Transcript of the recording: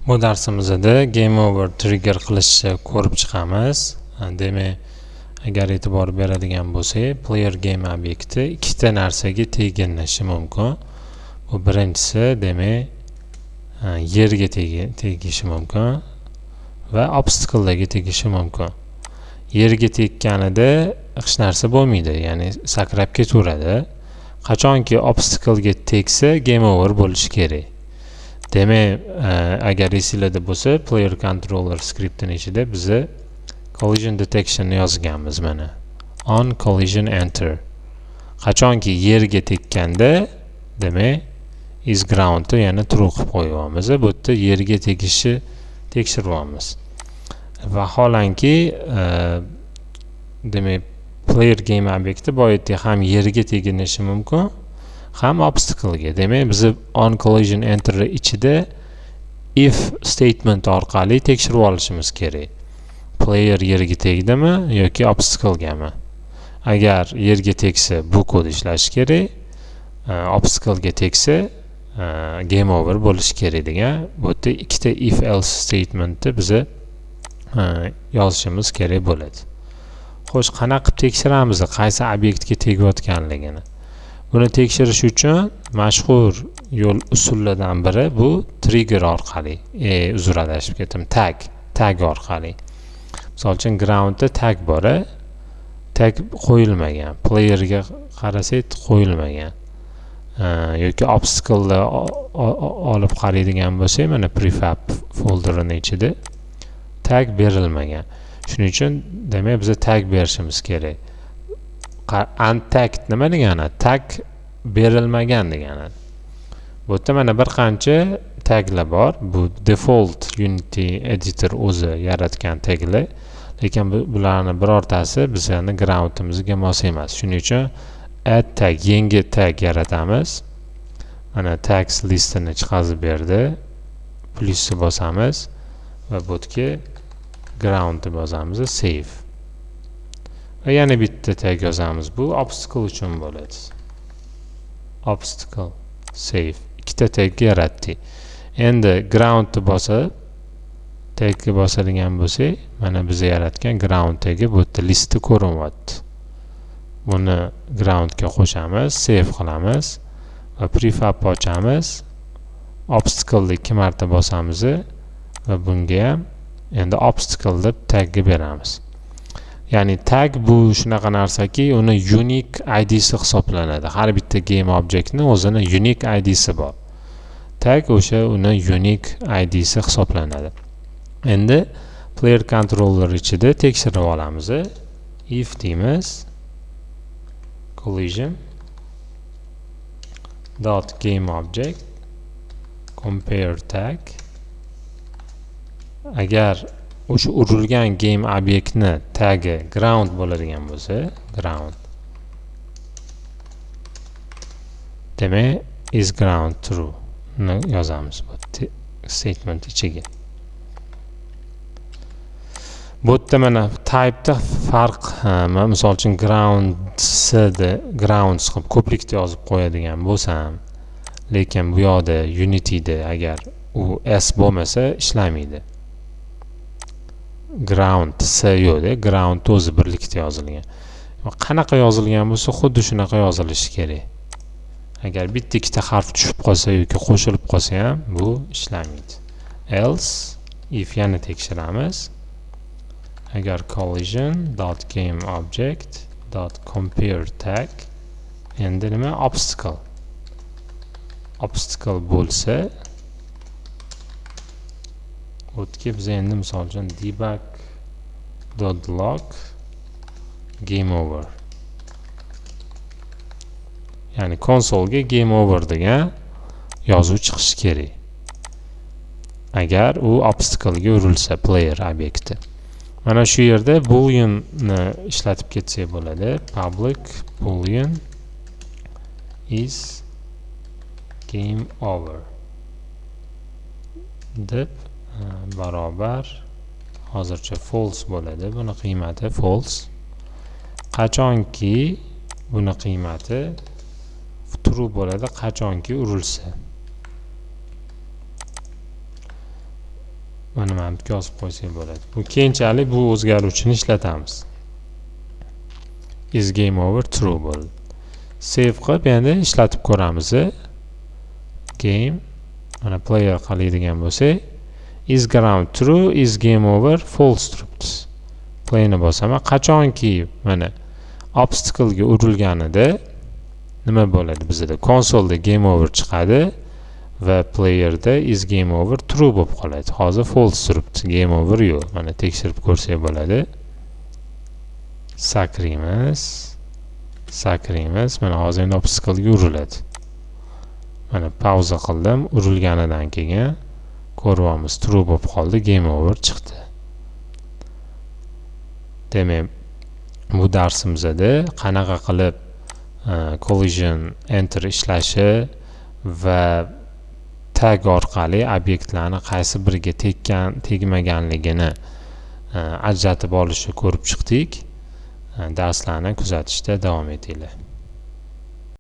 Bu darsimizda game over trigger qilishni ko'rib chiqamiz. Demak, agar e'tibor beradigan bo'lsak, player game obyekti ikkita narsaga teginishi mumkin. Bu birinchisi, demak, yerga tegishi mumkin va obstacle-ga tegishi mumkin. Yerga tekkanida hech narsa bo'lmaydi, ya'ni sakrab ketaveradi. Qachonki obstacle-ga tegsa, game over bo'lishi kerak. Demak, agar esingizda bo'lsa, player controller skriptining ichida biz collision detection yozganmiz mana. On collision enter. Qachonki yerga tekkanda, demak, is ground ni yana true qilib qo'yamiz. Bu yerda yerga tegishi tekshiryapmiz. Vaholanki, demak, player game obyekti boyatda ham yerga teginishi mumkin, ham obstacle-ga. Demak, biz on collision enter ichida if statement orqali tekshirib olishimiz kerak. Player yerga tegdimi yoki obstacle-gami? Agar yerga tegsa, bu kod ishlashi kerak. Obstacle-ga tegsa, game over bo'lishi kerak degan. Bu yerda ikkita if else statementni biz yozishimiz kerak bo'ladi. Xo'sh, qanaqa qilib tekshiramiz qaysi obyektga tegayotganligini? Buni tekshirish uchun mashhur yo'l usullaridan biri bu trigger orqali, adashib ketdim, tag orqali. Misol uchun groundda tag bor, tag qo'yilmagan, playerga qarasak qo'yilmagan. Yoki obstacle olib qaraydigan bo'lsak, mana prefab folderining ichida tag berilmagan. Shuning uchun demak biz tag berishimiz kerak. Untagged nima degani? Tag berilmagan degani. Bu yerda mana bir qancha taglar bor. Bu default Unity editor o'zi yaratgan taglar. Lekin bularning birortasi bizning groundimizga mos emas. Shuning uchun add tag, yangi tag yaratamiz. Mana tags listini chiqarib berdi. Plusni bosamiz va bu yerga ground deb yozamiz, save. Va yana bitta tag yozamiz. Bu obstacle uchun bo'ladi. Obstacle, save. Ikkita tag yaratdik. Endi ground bosib, tagga bosadigan bo'lsak, mana biz yaratgan ground tagi bu yerda listda ko'rinyapti. Buni groundga qo'shamiz, save qilamiz va prefab ochamiz. Obstacle 2 marta bosamiz va bunga ham endi obstacle deb tagga beramiz. Ya'ni tag bu shunaqa narsaki, uni unique ID'si hisoblanadi. Har bitta game objektning o'zini unique ID'si bor. Tag o'sha uni unique ID'si hisoblanadi. Endi player controller ichida tekshirib olamiz. If deymiz, collision dot game object compare tag. Agar o'sha urilgan game obyektni tagi ground bo'ladigan bo'lsa, ground. Demak, is ground true ni yozamiz bu statement ichiga. Bu yerda mana type'da farq, misol uchun grounds qilib ko'prikda yozib qo'yadigan bo'lsam, lekin bu yoqda Unity'da agar u s bo'lmasa ishlamaydi. Ground s yo'qda, ground o'zi birlikda yozilgan. Qanaqa yozilgan bo'lsa, xuddi shunaqa yozilishi kerak. Agar bitta ikkita harf tushib qolsa yoki qo'shilib qolsa ham bu ishlamaydi. Else if yana tekshiramiz. Agar collision.gameObject.compare tag endi nima? Obstacle bo'lsa, o'tga biz endi misol uchun debug.log game over. Ya'ni konsolga game over degan yozuv chiqishi kerak. Agar u obstacle ga urilsa player obyekti. Mana shu yerda booleanni ishlatib ketsak bo'ladi. Public boolean is game over deb barobar hozircha false bo'ladi. Buni qiymati false. Qachonki buni qiymati true bo'ladi, qachonki urilsa. mana bu yerga yozib qo'ysak bo'ladi. Bu keyinchalik bu o'zgaruvchini ishlatamiz. Is game over true bo'ldi. Save qilib endi ishlatib ko'ramiz. Game mana player qiladigan bo'lsak, is ground true, is game over false turibdi. Playni bosaman. Qachonki mana obstacle ga urilganida nima bo'ladi bizda? Konsolda game over chiqadi va playerda is game over true bo'lib qoladi. Hozir false turibdi, game over yo'q. Mana tekshirib ko'rsak bo'ladi. Sakraymiz. Mana hozir endi obstacle ga uriladi. Mana pauza qildim, urilganidan keyin ko'ryapmiz, true bo'lib qoldi, game over chiqdi. Demak, bu darsimizda qanaqa qilib collision enter ishlashi va tag orqali obyektlarni qaysi biriga tegmaganligini ajratib olishni ko'rib chiqdik. Darslarni kuzatishda davom etinglar.